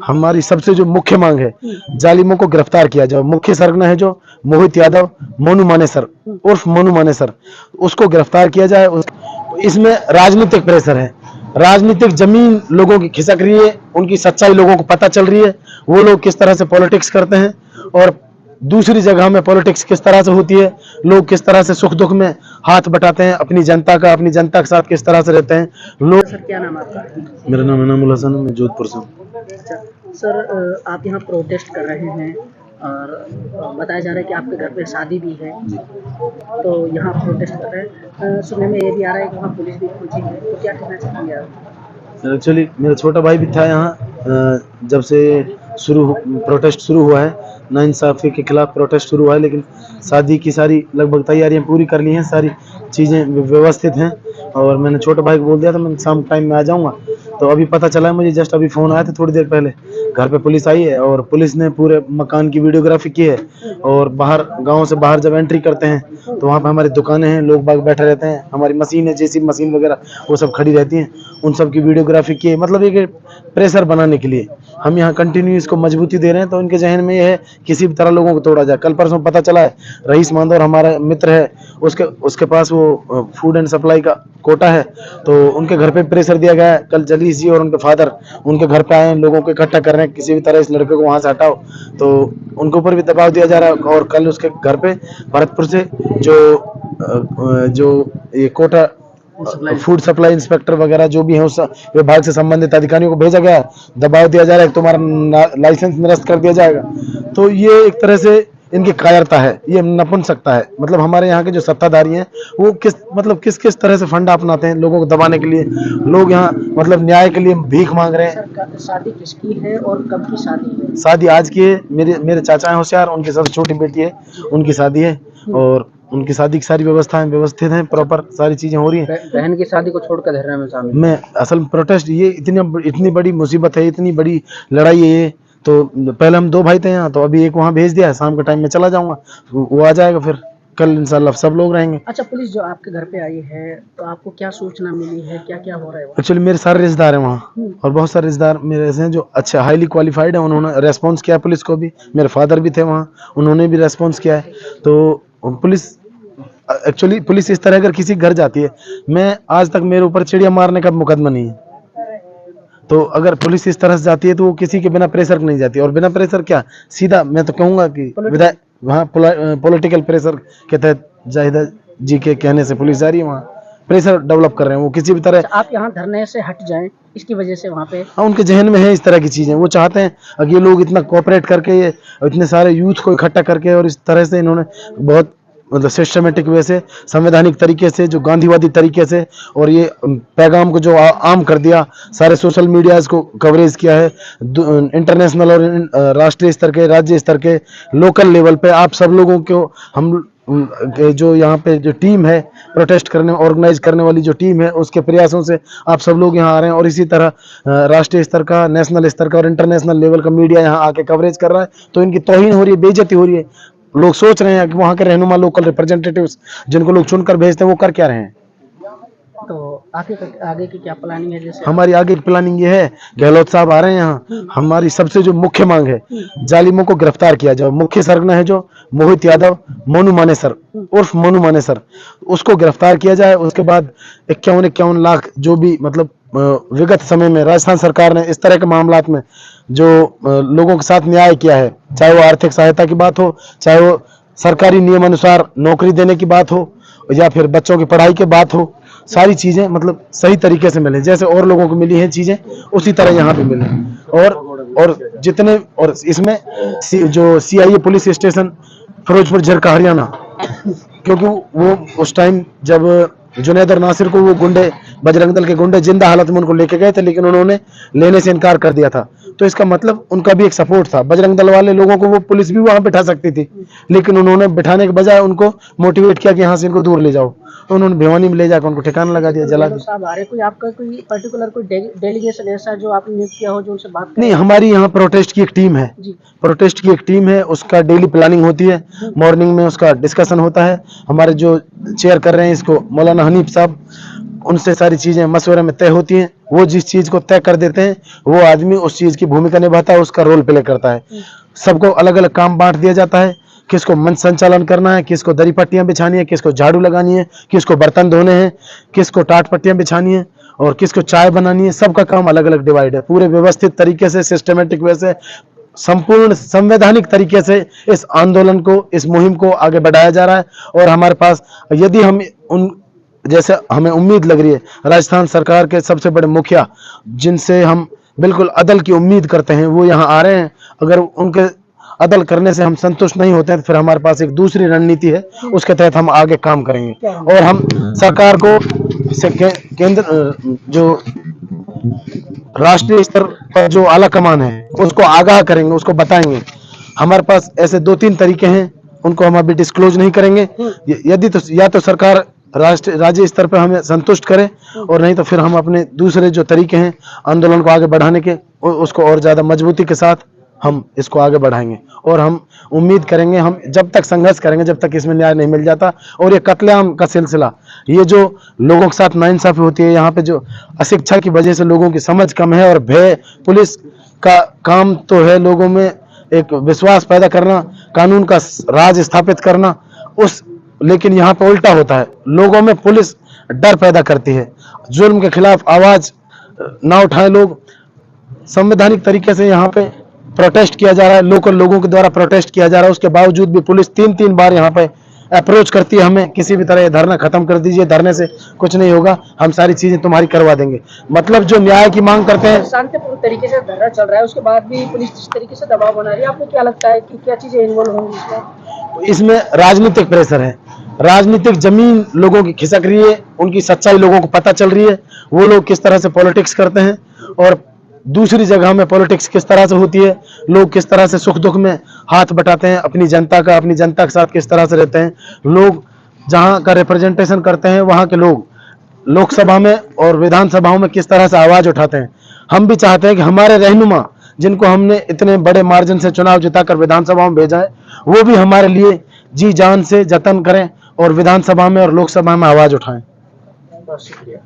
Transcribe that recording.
हमारी सबसे जो मुख्य मांग है, जालिमों को गिरफ्तार किया जाए। मुख्य सरगना है जो मोहित यादव, मोनू मानेसर उर्फ मोनू मानेसर, उसको गिरफ्तार किया जाए। इसमें राजनीतिक प्रेशर है, राजनीतिक जमीन लोगों की खिसक रही है, उनकी सच्चाई लोगों को पता चल रही है, वो लोग किस तरह से पॉलिटिक्स करते हैं और दूसरी जगह में पॉलिटिक्स किस तरह से होती है, लोग किस तरह से सुख दुख में हाथ बटाते हैं, अपनी जनता के साथ किस तरह से रहते हैं लोग। सर क्या नाम है आपका? मेरा नाम इनामुल हसन है, मैं जोधपुर से हूँ। अच्छा सर, आप यहाँ प्रोटेस्ट कर रहे हैं और बताया जा रहा है कि आपके घर पे शादी भी है, तो यहाँ प्रोटेस्ट कर रहे हैं। सुनने में ये भी आ रहा है कि वहाँ पुलिस भी पहुँची है, तो क्या कहना चाहेंगे आप? एक्चुअली मेरा छोटा भाई भी था यहाँ, जब से प्रोटेस्ट शुरू हुआ है, नाइंसाफी के खिलाफ प्रोटेस्ट शुरू हुआ है, लेकिन शादी की सारी लगभग तैयारियां पूरी कर ली हैं, सारी चीज़ें व्यवस्थित हैं। और मैंने छोटे भाई को बोल दिया था मैं शाम टाइम में आ जाऊंगा। तो अभी पता चला है मुझे, जस्ट अभी फ़ोन आया था थोड़ी देर पहले, घर पे पुलिस आई है और पुलिस ने पूरे मकान की वीडियोग्राफी की है। और बाहर, गांव से बाहर जब एंट्री करते हैं तो वहाँ पे हमारी दुकानें हैं, लोग बाग बैठे रहते हैं, हमारी मशीन है, जेसीबी मशीन वगैरह वो सब खड़ी रहती हैं, उन सब की वीडियोग्राफी की है। मतलब एक प्रेशर बनाने के लिए हम यहाँ कंटिन्यू इसको मजबूती दे रहे हैं। तो उनके जहन में ये है किसी भी तरह लोगों को तोड़ा जाए। कल परसों पता चला है रईस मांदौर हमारा मित्र है, उसके पास वो फूड एंड सप्लाई का कोटा है, तो उनके घर पे प्रेशर दिया गया है। कल जलीस जी और उनके फादर उनके घर पे आए, लोगों को इकट्ठा कर रहे हैं, किसी भी तरह इस लड़के को वहां से हटाओ, तो उनके ऊपर भी दबाव दिया जा रहा है। और कल उसके घर पे भरतपुर से जो ये कोटा फूड सप्लाई इंस्पेक्टर वगैरह जो भी है उस विभाग से संबंधित अधिकारियों को भेजा गया, दबाव दिया जा रहा है, तुम्हारा लाइसेंस निरस्त कर दिया जाएगा। तो ये एक तरह से इनकी कायरता है, ये नपुंसकता है। मतलब हमारे यहाँ के जो सत्ताधारी हैं वो किस किस तरह से फंडा अपनाते हैं लोगों को दबाने के लिए। लोग यहाँ मतलब न्याय के लिए भीख मांग रहे हैं। शादी किसकी है और कब की शादी है? शादी आज की है, मेरे चाचा हैं होशियार, उनकी सबसे छोटी बेटी है, उनकी शादी है और उनकी शादी की सारी व्यवस्थाएं व्यवस्थित हैं, प्रॉपर सारी चीजें हो रही हैं। बहन की शादी को छोड़कर धरने में शामिल मैं असल प्रोटेस्ट, ये इतनी बड़ी मुसीबत है, इतनी बड़ी लड़ाई है ये। तो पहले हम 2 भाई थे यहाँ, तो अभी एक वहाँ भेज दिया है, शाम के टाइम में चला जाऊंगा, वो आ जाएगा, फिर कल इंशाल्लाह सब लोग रहेंगे। अच्छा, पुलिस जो आपके घर पे आई है तो आपको क्या सूचना मिली है, क्या क्या हो रहा है? एक्चुअली मेरे सारे रिश्तेदार हैं वहाँ और बहुत सारे रिश्तेदार मेरे ऐसे हैं जो अच्छे हाईली क्वालिफाइड हैं, उन्होंने रेस्पॉन्स किया पुलिस को भी। मेरे फादर भी थे वहाँ, उन्होंने भी रेस्पॉन्स किया है। तो पुलिस इस तरह अगर किसी घर जाती है, मैं आज तक मेरे ऊपर चिड़िया मारने का मुकदमा नहीं है, तो अगर पुलिस इस तरह से जाती है तो वो किसी के बिना प्रेशर नहीं जाती। और बिना प्रेशर क्या, सीधा मैं तो कहूंगा कि विधायक वहाँ पॉलिटिकल प्रेशर के तहत जाहिदा जी के कहने से पुलिस जा रही है, वहाँ प्रेशर डेवलप कर रहे हैं वो किसी भी तरह। आप यहाँ धरने से हट जाएं, इसकी वजह से वहाँ पे हाँ, उनके जहन में है इस तरह की चीजें, वो चाहते हैं। अगर ये लोग इतना कोऑपरेट करके, ये इतने सारे यूथ को इकट्ठा करके और इस तरह से इन्होंने बहुत मतलब सिस्टमेटिक वे से, संवैधानिक तरीके से, जो गांधीवादी तरीके से, और ये पैगाम को जो आम कर दिया, सारे सोशल मीडियाज को कवरेज किया है, इंटरनेशनल और राष्ट्रीय स्तर के, राज्य स्तर के, लोकल लेवल पे आप सब लोगों को हम जो यहाँ पे जो टीम है प्रोटेस्ट करने ऑर्गेनाइज करने वाली जो टीम है, उसके प्रयासों से आप सब लोग यहाँ आ रहे हैं। और इसी तरह राष्ट्रीय स्तर का, नेशनल स्तर का और इंटरनेशनल लेवल का मीडिया यहाँ आके कवरेज कर रहा है। तो इनकी तौहीन हो रही है, बेइज्जती हो रही है। लोग सोच रहे हैं कि वहाँ के रहनुमा, लोकल रिप्रेजेंटेटिव्स जिनको लोग चुनकर भेजते हैं, वो कर क्या रहे हैं। तो आगे की क्या प्लानिंग है? जैसे हमारी आगे की प्लानिंग ये है, गहलोत साहब आ रहे हैं यहाँ, हमारी सबसे जो मुख्य मांग है, जालिमों को गिरफ्तार किया जाए। मुख्य सरगना है जो मोहित यादव, मोनू मानेसर उर्फ मोनू मानेसर, उसको गिरफ्तार किया जाए। उसके बाद 51 लाख जो भी मतलब विगत समय में राजस्थान सरकार ने इस तरह के मामलात में जो लोगों के साथ न्याय किया है, चाहे वो आर्थिक सहायता की बात हो, चाहे वो सरकारी नियम अनुसार नौकरी देने की बात हो, या फिर बच्चों की पढ़ाई की बात हो, सारी चीजें मतलब सही तरीके से मिले, जैसे और लोगों को मिली हैं चीजें उसी तरह यहाँ पे मिले। और जितने, और इसमें जो CIA police station Ferozepur Jhirka Haryana, क्योंकि वो उस टाइम जब जुनैद और नासिर को वो गुंडे, बजरंग दल के गुंडे जिंदा हालत में उनको लेके गए थे, लेकिन उन्होंने लेने से इनकार कर दिया था। तो इसका मतलब उनका भी एक सपोर्ट था। बजरंग दल वाले लोगों को वो पुलिस भी वहां बिठा सकती थी, लेकिन उन्होंने बिठाने के बजाय उनको मोटिवेट किया कि यहाँ से इनको दूर ले जाओ। तो उन्होंने भिवानी में ले जाकर उनको ठिकाना लगा दिया, जला दिया। साहब आ रहे, कोई आपका कोई पर्टिकुलर कोई डेलीगेशन ऐसा जो आपने नियुक्त किया हो जो उनसे बात नहीं, हमारी यहाँ प्रोटेस्ट की एक टीम है, प्रोटेस्ट की एक टीम है, उसका डेली प्लानिंग होती है, मॉर्निंग में उसका डिस्कशन होता है। हमारे जो चेयर कर रहे हैं इसको मौलाना हनीफ साहब, उनसे सारी चीजें मशवरे में तय होती हैं। वो जिस चीज को तय कर देते हैं वो आदमी उस चीज की भूमिका निभाता है, उसका रोल प्ले करता है। सबको अलग अलग काम बांट दिया जाता है, किसको मंच संचालन करना है, किसको दरी पट्टियां बिछानी है, किसको झाड़ू लगानी है, किसको बर्तन धोने हैं, किसको टाट पट्टियां बिछानी है और किसको चाय बनानी है। सबका काम अलग अलग डिवाइड है। पूरे व्यवस्थित तरीके से, सिस्टमेटिक वे से, संपूर्ण संवैधानिक तरीके से इस आंदोलन को, इस मुहिम को आगे बढ़ाया जा रहा है। और हमारे पास, यदि हम उन, जैसे हमें उम्मीद लग रही है राजस्थान सरकार के सबसे बड़े मुखिया, जिनसे हम बिल्कुल अदल की उम्मीद करते हैं, वो यहाँ आ रहे हैं। अगर उनके अदल करने से हम संतुष्ट नहीं होते हैं तो फिर हमारे पास एक दूसरी रणनीति है, उसके तहत हम आगे काम करेंगे। और हम सरकार को केंद्र, जो राष्ट्रीय स्तर पर जो आला कमान है, उसको आगाह करेंगे, उसको बताएंगे। हमारे पास ऐसे 2-3 तरीके हैं, उनको हम अभी डिस्क्लोज नहीं करेंगे। यदि तो या तो सरकार राज्य स्तर पर हमें संतुष्ट करे, और नहीं तो फिर हम अपने दूसरे जो तरीके हैं आंदोलन को आगे बढ़ाने के, उसको और ज्यादा मजबूती के साथ हम इसको आगे बढ़ाएंगे। और हम उम्मीद करेंगे, हम जब तक संघर्ष करेंगे जब तक इसमें न्याय नहीं मिल जाता। और ये कत्लेआम का सिलसिला, ये जो लोगों के साथ नाइंसाफी होती है, यहाँ पे जो अशिक्षा की वजह से लोगों की समझ कम है और भय, पुलिस का काम तो है लोगों में एक विश्वास पैदा करना, कानून का राज स्थापित करना, लेकिन यहाँ पे उल्टा होता है। लोगों में पुलिस डर पैदा करती है, जुल्म के खिलाफ आवाज ना उठाए लोग। संवैधानिक तरीके से यहाँ पे प्रोटेस्ट किया जा रहा है, लोकल लोगों के द्वारा प्रोटेस्ट किया जा रहा है, उसके बावजूद भी पुलिस 3-3 बार यहाँ पे अप्रोच करती है हमें, किसी भी तरह ये धरना खत्म कर दीजिए, धरने से कुछ नहीं होगा, हम सारी चीजें तुम्हारी करवा देंगे। मतलब जो न्याय की मांग करते हैं। शांतिपूर्ण तरीके से धरना चल रहा है, उसके बाद भी पुलिस जिस तरीके से दबाव बना रही है, आपको क्या लगता है कि क्या चीजें इन्वॉल्व होंगी इसमें? इसमें राजनीतिक प्रेशर है, राजनीतिक जमीन लोगों की खिसक रही है, उनकी सच्चाई लोगों को पता चल रही है, वो लोग किस तरह से पॉलिटिक्स करते हैं और दूसरी जगह में पॉलिटिक्स किस तरह से होती है, लोग किस तरह से सुख दुख में हाथ बटाते हैं, अपनी जनता के साथ किस तरह से रहते हैं। लोग जहां का रिप्रेजेंटेशन करते हैं, वहां के लोग लोकसभा में और विधानसभाओं में किस तरह से आवाज उठाते हैं। हम भी चाहते हैं कि हमारे रहनुमा, जिनको हमने इतने बड़े मार्जिन से चुनाव जिताकर विधानसभाओं में भेजा है, वो भी हमारे लिए जी जान से जतन करें और विधानसभा में और लोकसभा में आवाज उठाएं। बहुत शुक्रिया।